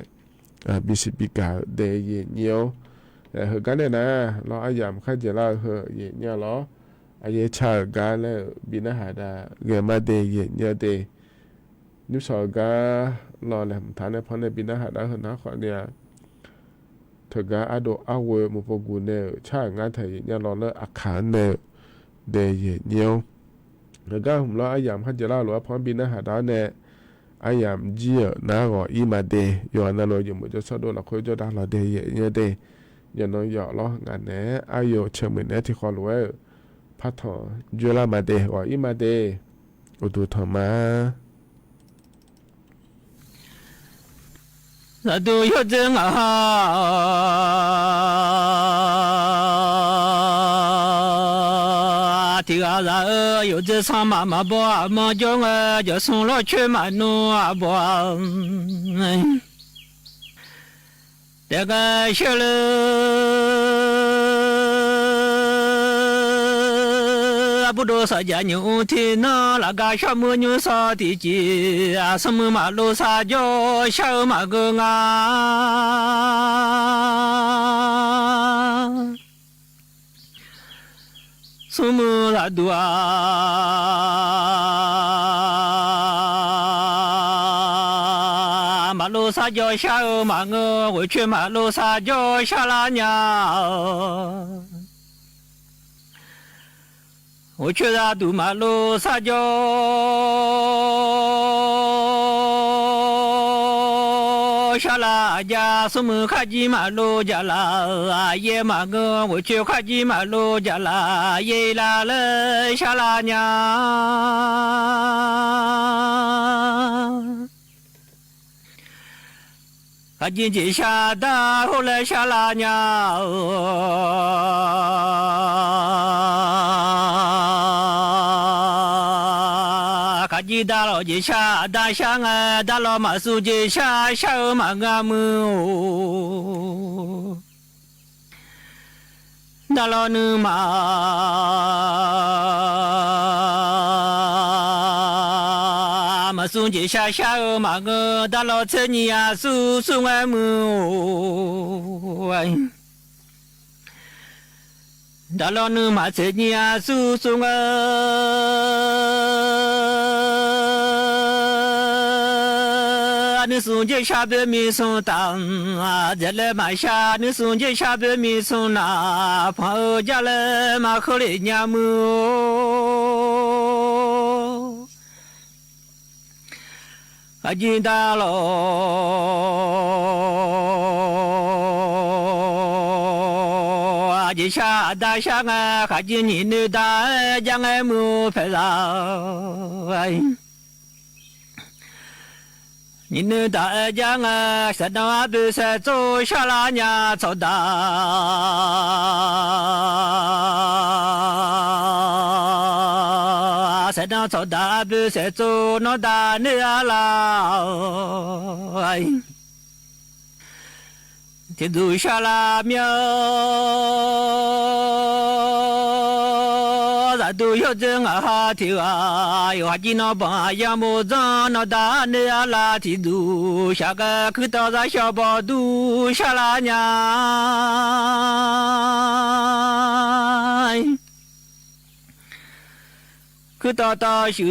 S2: บิสิบิกาเดย์เนี่ยเหือกันเนี่ยนะล้ออายามข้าจะเล่าเหือเนี่ยล้ออายชาการแล้วบินาหาดาเกมาเดย์เนี่ยเดย์นิมสอกาล้อแหลมฐานเนี่ยพอในบินาหาดาเหือนะขอเนี่ยเธอก็อาโดอาเวมุปกูเนี่ยชางานไทยเนี่ยรอเลอาคารเนี่ยเดย์เนี่ยแล้วก็ผมรออายามข้าจะเล่าหรือว่าพร้อมบินอาหารดาวเนี่ยอายามเจี๋ยน้าก็อีมาเดย์ย้อนนั่นเลยอยู่หมดจะสะดวกเราคุยจะได้เราเดย์เนี่ยเดย์อย่างน้อยหยอกล้องานเนี่ยอายเชื่อมือเนี่ยที่ขอรู้ว่าพัฒน์จุฬามาเดย์ว่าอีมาเดย์อุดุธรรมะ
S9: 那都有真啊，提个啥有这上妈妈不么叫我就送了去嘛弄啊不，这个小了。不多少家牛天那那个小母牛啥的鸡啊，什么马路啥叫小马个啊？什么那多啊？马路啥叫小马个？我去马路啥叫小拉娘？我去那堵马路撒娇，下拉家什么卡吉马路家啦耶马个，我去卡吉马路家啦耶啦了下拉娘。卡吉吉下大后来下拉娘。吉达老吉下大香啊，大老马苏吉下小马个么哦，大老女马马苏吉下小马个，大老车尼呀苏苏啊么哦。大老女马车尼呀苏苏啊。你送这下边米送当啊，这来马下你送这下边米送那，朋友家来马口里娘么？阿金大佬，阿金下大下啊，阿金你那大将爱么拍上哎。你那大家啊，山东啊不是走下拉娘走大，山东走大不是走那大你啊啦，天走下拉苗。都有真啊哈提啊，有哈吉那帮呀么子那大你啊拉提都，下个去到咱小包都下拉娘，去到大修。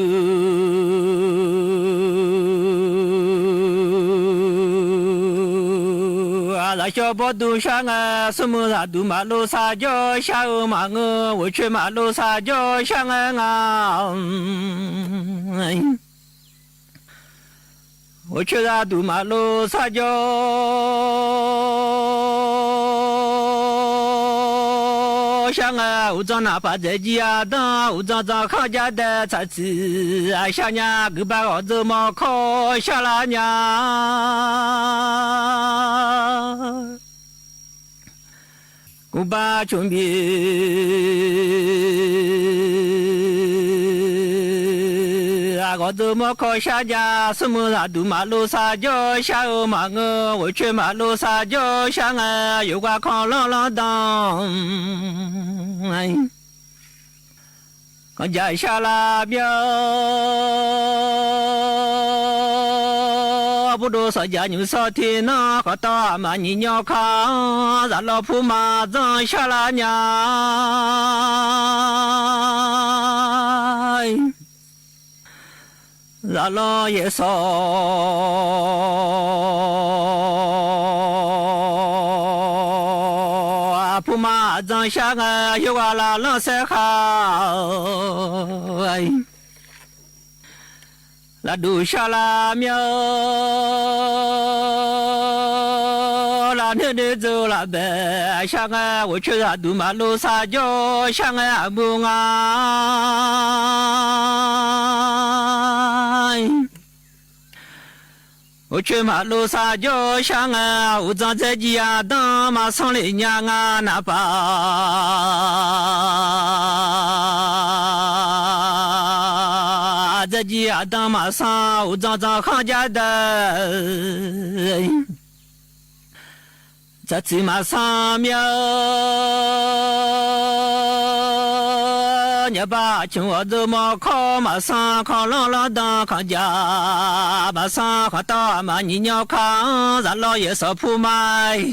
S9: 那小包都上啊，什么啥都马路撒娇，下马我我去马路撒娇上啊，我去那都马路撒娇，想啊，我长哪怕在家当，我长长康家的才子啊，想呀，个把我怎么考下了娘。我把准备啊，我怎么考下家？什么啊，都马路撒娇，下欧马我，我去马路撒娇，想啊，有个康啷啷当。刚家下了表，不多少家牛少天呐，和大妈你鸟康，让老婆马上下了娘。让老爷少，不马上下啊，有个拉郎塞好。拉杜下拉苗，拉牛的走拉白，想啊，我去拉杜马路撒娇，想啊不安。我去马路撒娇，想啊，我长在家当，马上来娘啊那把，在家当马上我长长康家的，在芝麻上面。你把请我怎么考？马上考啷啷当康家，马上考大马你鸟康，让老爷少铺买。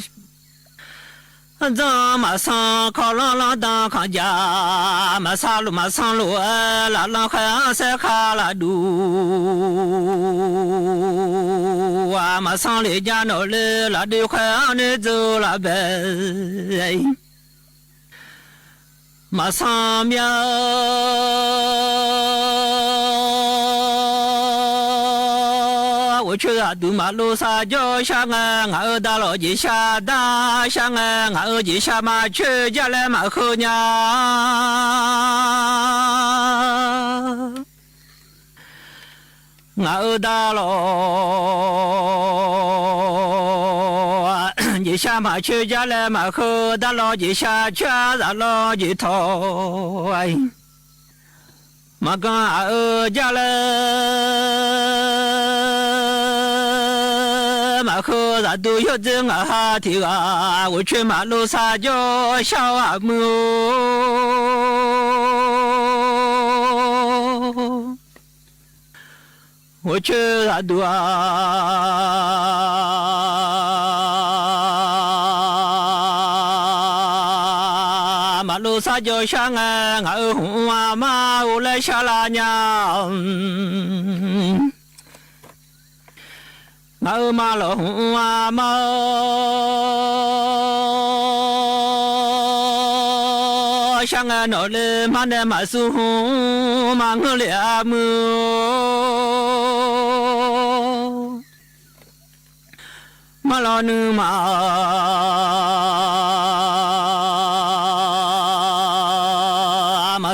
S9: 咱马上考啷啷当康家，马上路拉啷还塞卡拉路啊，马上来家闹来拉的快你走了呗。马上苗，我去啊，杜马路撒娇，想啊，俺大老姐下大，想啊，俺二姐下马去家来马后娘。俺大老你下马去家来马后，大老姐下去让老姐头哎，马刚俺家来马后让都有这俺哈提啊，我去马路撒娇小阿母。我去拉杜啊，马路撒娇想啊，俺红啊妈，我来下拉娘，俺马老红啊妈。想啊，脑里马的马苏红，马我俩么，马老奴马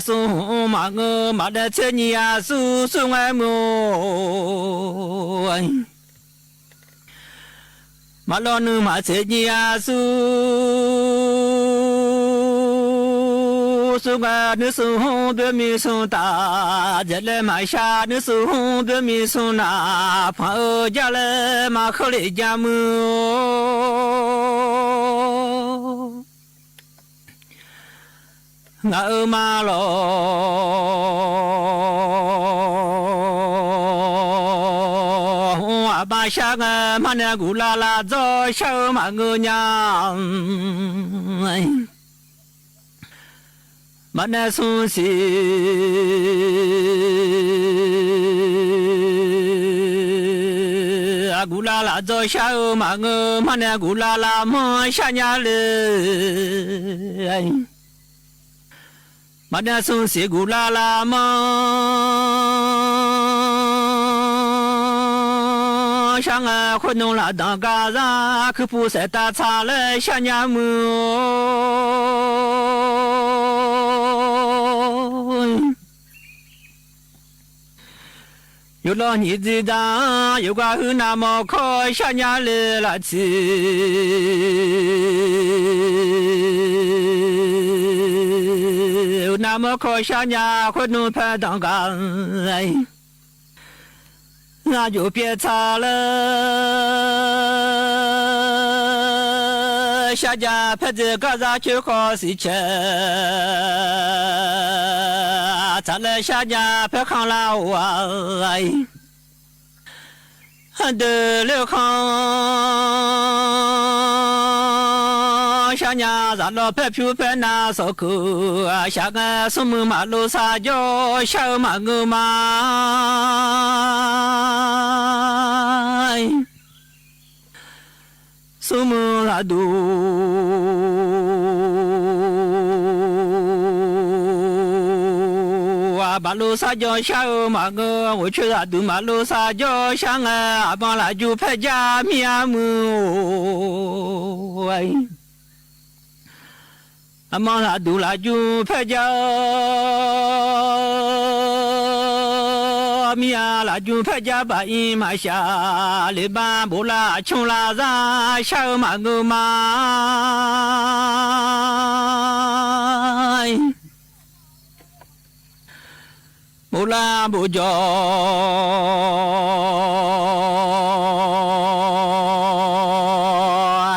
S9: 苏红马我马的车你啊苏苏爱么，马老奴马车你啊苏个你手红的米送大，再来马下你手红的米送那，朋友家来马口里家么，俺马老我把下个马那古拉拉走小马个娘。马那松西啊，古拉拉走下欧马我马那古拉拉么下伢了，马那松西古拉拉么上啊，活动了当嘎子，可不是打岔了下伢么。有了你知道，有个很那么可想家里了去，有那么可想家会弄拍当岗，那就别吵了，下家拍子个啥就好事情。咱来下家别看了我，得了看，下家咱老别皮别拿手口，下个什么马路撒娇，小马个马，什么拉都。马路撒娇小马个，我去拉都马路撒娇香啊，阿帮拉就拍家面目，阿帮拉都拉就拍家面拉就拍家把伊马下，里边不拉穷拉啥小马个马。不拉不叫，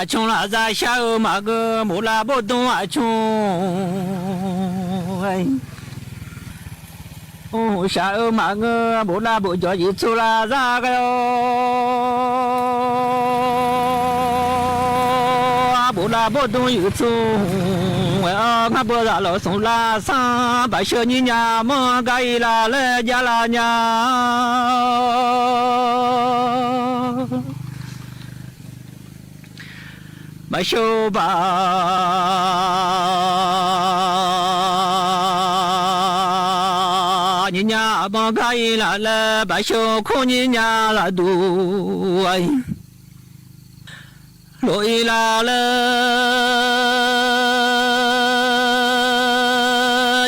S9: 穷了咱小马个，不拉不动啊穷，哦小马个，不拉不叫一出了咋个哟，不拉不动一出。看不着老松拉上，把小妮娘忙个一拉来家拉娘，把小把妮娘忙个一拉来，把小空妮娘拉肚。罗伊拉了，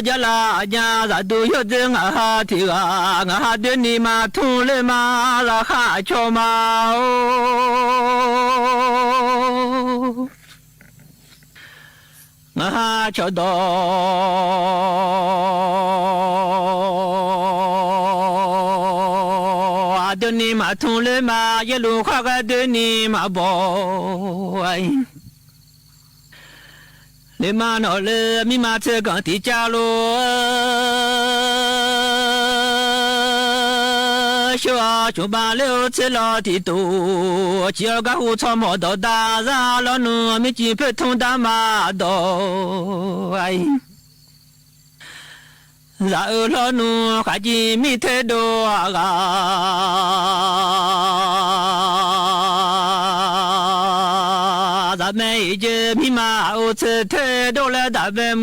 S9: 家拉家咱都有这俺哈提啊，俺哈对你嘛同了嘛，拉哈巧嘛哦，俺哈巧到。对你嘛同了嘛，一路花个对你嘛包，你嘛闹了，你嘛这刚的家路，小就把六次老的多，第二个胡草毛到大上老农没几不同的马到，然后老农还见没太多啊，咱们已经密码我这太多了，咱们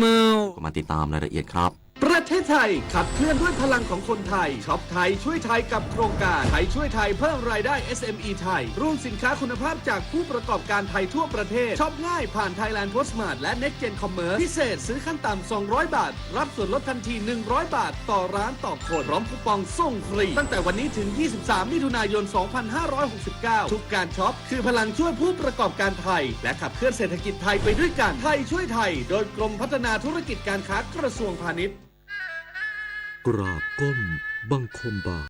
S10: มาติดตามรายละเอียดครับ
S11: ประเทศไทยขับเคลื่อนด้วยพลังของคนไทยช็อปไทยช่วยไทยกับโครงการไทยช่วยไทยเพิ่มรายได้ SME ไทยรวมสินค้าคุณภาพจากผู้ประกอบการไทยทั่วประเทศช็อปง่ายผ่าน Thailand Postmart และ Next Gen Commerce พิเศษซื้อขั้นต่ำ200 บาทรับส่วนลดทันที100 บาทต่อร้านต่อคนพร้อมคูปองส่งฟรีตั้งแต่วันนี้ถึง23มิถุนายน2569ทุกการช็อปคือพลังช่วยผู้ประกอบการไทยและขับเคลื่อนเศรษฐกิจไทยไปด้วยกันไทยช่วยไทยโดยกรมพัฒนาธุรกิจการค้ากระทรวงพาณิชย์
S10: กราบก้มบังคมบาท